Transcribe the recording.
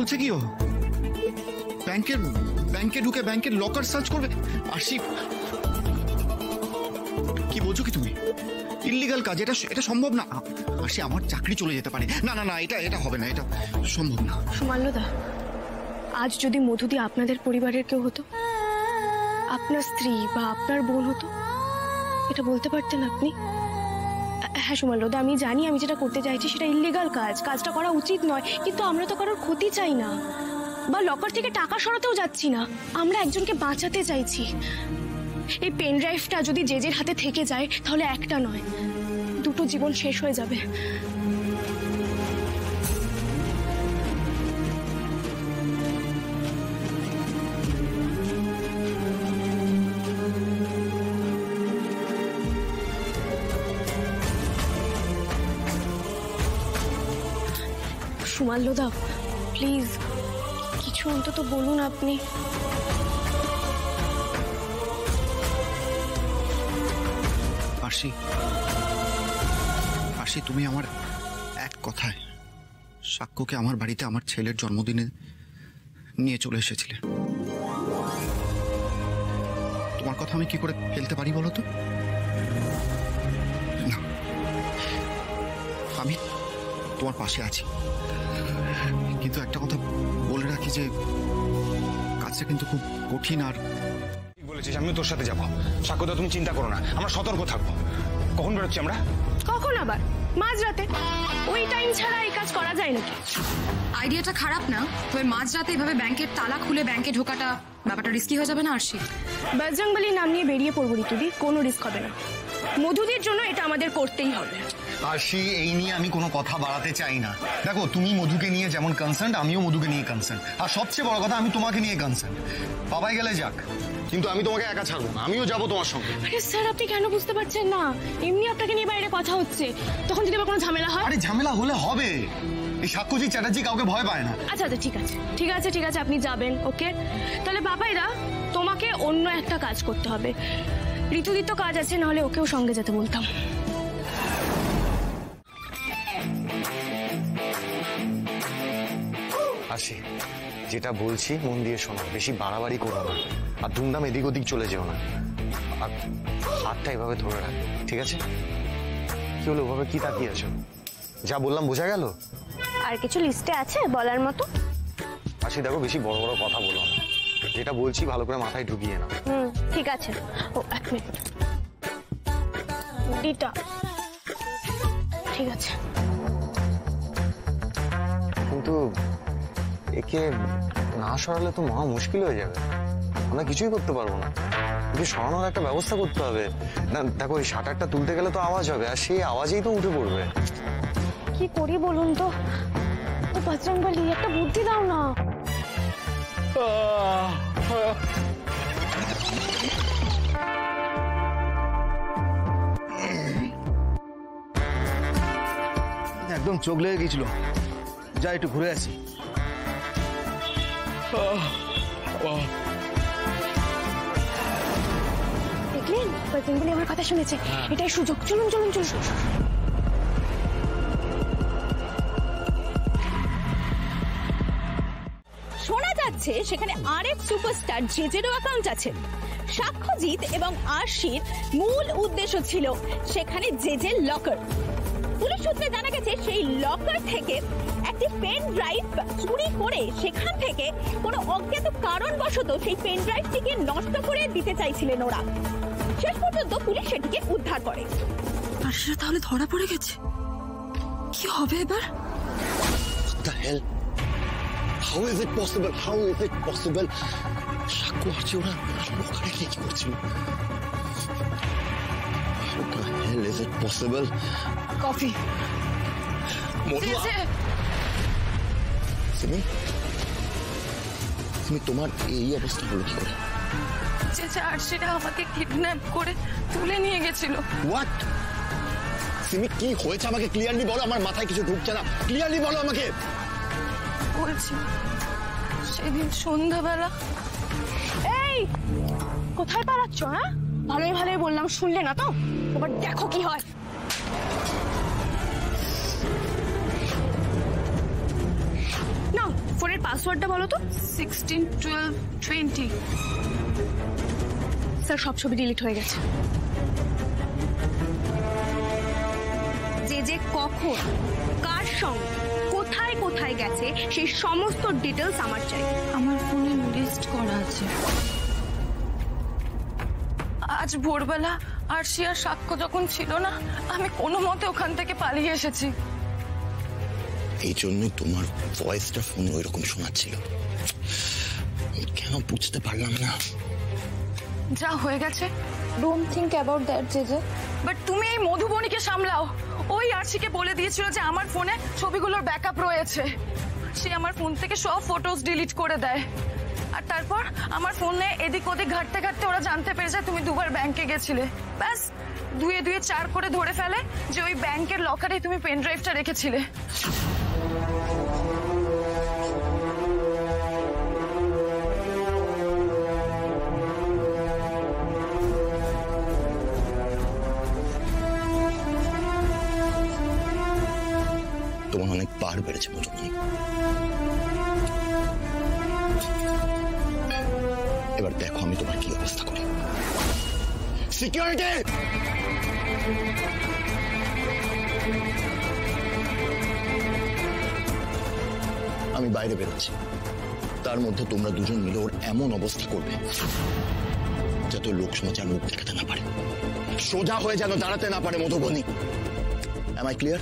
করছে কি? ও ব্যাংকে ঢুকে ব্যাংকের লকার সার্চ করবে? আরশি, কি বলছো কি তুমি? ইল্লিগাল কাজ, এটা সম্ভব না আরশি। আমার চাকরি চলে যেতে পারে। না না না, এটা হবে না, এটা সম্ভব না। সুমাল্যদা, আজ যদি মধুদি আপনাদের পরিবারের কেউ হতো, আপনার স্ত্রী বা আপনার বোন হতো, এটা বলতে পারতেন আপনি? হ্যাঁ সুমাল্যদা, আমি জানি আমি যেটা করতে চাইছি সেটা ইল্লিগাল কাজটা করা উচিত নয়, কিন্তু আমরা তো কারোর ক্ষতি চাই না, বা লকার থেকে টাকা সরাতেও যাচ্ছি না। আমরা একজনকে বাঁচাতে চাইছি। এই পেন ড্রাইভটা যদি জেজের হাতে থেকে যায় তাহলে একটা নয়, দুটো জীবন শেষ হয়ে যাবে। সুমাল্যদা, প্লিজ কিছু অন্তত বলুন আপনি। আরশি, তুমি আমার এক কথায় সাক্ষ্যকে আমার বাড়িতে আমার ছেলের জন্মদিনে নিয়ে চলে এসেছিলে। তোমার কথা আমি কি করে ফেলতে পারি বলো তো? না, আমি তোমার পাশে আছি, কিন্তু একটা কথা বলে রাখি যে কাজটা কিন্তু খুব কঠিন। আর বলেছিস আমিও তোর সাথে যাবো। সাক্ষ্যদা, তুমি চিন্তা করো না, আমরা সতর্ক থাকবো। কখন বেরোচ্ছি আমরা? কখন আবার? মাঝরাতে। ওই টাইম ছাড়া এই কাজ করা যায় নাকি? আইডিয়াটা খারাপ না, তবে মাঝরাতে এভাবে ব্যাংকের তালা খুলে ব্যাংকে ঢোকাটা ব্যাপারটা রিস্কি হয়ে যাবে না আরশি? বজরংবলী নাম নিয়ে বেরিয়ে পড়বো ঋতুদি, কোনো রিস্ক হবে না। মধুদির জন্য এটা আমাদের করতেই হবে। আরশি, এই নিয়ে আমি কোনো কথা বাড়াতে চাই না। দেখো, তুমি মধুকে নিয়ে যেমন কনসার্ন, আমিও মধুকে নিয়ে কনসার্ন। আর সবচেয়ে বড় কথা, আমি তোমাকে নিয়ে কনসার্ন। বাবাই গেলে যাক, কিন্তু আমি তোমাকে একা ছাড়বো না, আমিও যাবো তোমার সঙ্গে। আরে স্যার, আপনি কেন বুঝতে পারছেন না? এমনি আপনাকে নিয়ে বাইরে কথা হচ্ছে, তখন যদি আবার কোনো ঝামেলা হয়। আরে ঝামেলা হলে হবে, এই সাক্ষ্যজিৎ চ্যাটার্জি কাউকে ভয় পায় না। আচ্ছা আচ্ছা, ঠিক আছে, আপনি যাবেন, ওকে? তাহলে বাবাইরা, তোমাকে অন্য একটা কাজ করতে হবে। ঋতুদির তো কাজ আছে, নাহলে ওকেও সঙ্গে যেতে বলতাম। আসি, যেটা বলছি মন দিয়ে শোনো, বেশি বাড়াবাড়ি করো না, আর দুমদাম এদিক ওদিক চলে যেও না, আর হাতটা এভাবে ধরে রাখো, ঠিক আছে? কি হলো, ওভাবে কি তাকিয়ে আছো? যা বললাম বোঝা গেল? আর কিছু লিস্টে আছে বলার মতো? আসি দেখো, বেশি বড় বড় কথা বলো না, যেটা বলছি ভালো করে মাথায় ঢুকিয়ে নাও। ঠিক আছে। ও এক মিনিট, ডিটা ঠিক আছে, কিন্তু একে না সরালে তো মহা মুশকিল হয়ে যাবে, আমরা কিছুই করতে পারবো না। কিন্তু সরানোর একটা ব্যবস্থা করতে হবে না। দেখো, এই শাটারটা তুলতে গেলে তো আওয়াজ হবে, আর সেই আওয়াজেই তো উঠে পড়বে। কি করি বলুন তো? ও বজরংবলী, একটা বুদ্ধি দাও না। একদম চোখ লেগে গেছিল, যা একটু ঘুরে আসি। দেখলেন, বজরংবলী আমার কথা শুনেছে, এটাই সুযোগ। চলুন চলুন চলুন। শোনা যাচ্ছে সেখানে আরেক সুপারস্টার জেজেরও অ্যাকাউন্ট আছে। সাক্ষ্যজিৎ এবং আরশির মূল উদ্দেশ্য ছিল সেখানে জেজের লকার। পুলিশ সূত্রে জানা গেছে সেই লকার থেকে একটি পেন ড্রাইভ চুরি করে সেখান থেকে কোনো অজ্ঞাত কারণবশত সেই পেন ড্রাইভটিকে নষ্ট করে দিতে চাইছিলেন ওরা। শেষ পর্যন্ত পুলিশ সেটিকে উদ্ধার করে। আরশিরা তাহলে ধরা পড়ে গেছে, কি হবে এবার? How is it possible? How is it possible? সাক্ষ্য আছে, ওরা ওখানে কি করছিল? How the hell is it possible? Coffee. তুমি তোমার এই অবস্থা হলো কি করে? চেচা আরশিরা আমাকে কিডন্যাপ করে তুলে নিয়ে গেছিল। হোয়াট? সিমি, কি হয়েছে আমাকে ক্লিয়ারলি বলো, আমার মাথায় কিছু ঢুকছে না, ক্লিয়ারলি বলো আমাকে। বলছি, সেদিন সন্ধ্যাবেলা। এই, কোথায় পালাচ্ছ? হ্যাঁ, ভালোই ভালোই বললাম, শুনলে না তো? এবার দেখো কি হয়। নাও ফোনের পাসওয়ার্ডটা বলো তো। 16, 12, 20। স্যার সব ছবি ডিলিট হয়ে গেছে। যে কখন কার সঙ্গে কোথায় কোথায় গেছে সেই সমস্ত ডিটেলস আমার চাই। আমার ফোনে লিস্ট করা আছে। আজ ভোরবেলা আরশি আর সাক্ষ্য যখন ছিল না, আমি কোনো মতে ওখান থেকে পালিয়ে এসেছি। এই জন্যই তোমার ভয়েসটা ফোনে ওই রকম শোনাচ্ছিল। কেন বুঝতে পারলাম না। যা হয়ে গেছে, don't think about that JJ. But তুমি এই মধুবনীকে সামলাও। ওই আরশিকে বলে দিয়েছিল যে আমার ফোনে ছবিগুলোর ব্যাকআপ রয়েছে। সে আমার ফোন থেকে সব ফটোজ ডিলিট করে দেয়। আর তারপর আমার ফোনে এদিক ওদিক ঘাটতে ঘাটতে ওরা জানতে পেরে যায় তুমি দুবার ব্যাংকে গেছিলে। ব্যাস 2 2 4 করে ধরে ফেলে যে ওই ব্যাংকের লকারে তুমি পেন ড্রাইভটা রেখেছিলে। তোমার অনেক পার বেড়েছে মধুবনী। এবার দেখো আমি তোমার কি অবস্থা করি। সিকিউরিটি! আমি বাইরে বেরোচ্ছি, তার মধ্যে তোমরা দুজন মিলে ওর এমন অবস্থা করবে যাতে লোক সমাজে আর মুখ দেখাতে না পারে, সোজা হয়ে যেন দাঁড়াতে না পারে মধুবনী। Am I clear?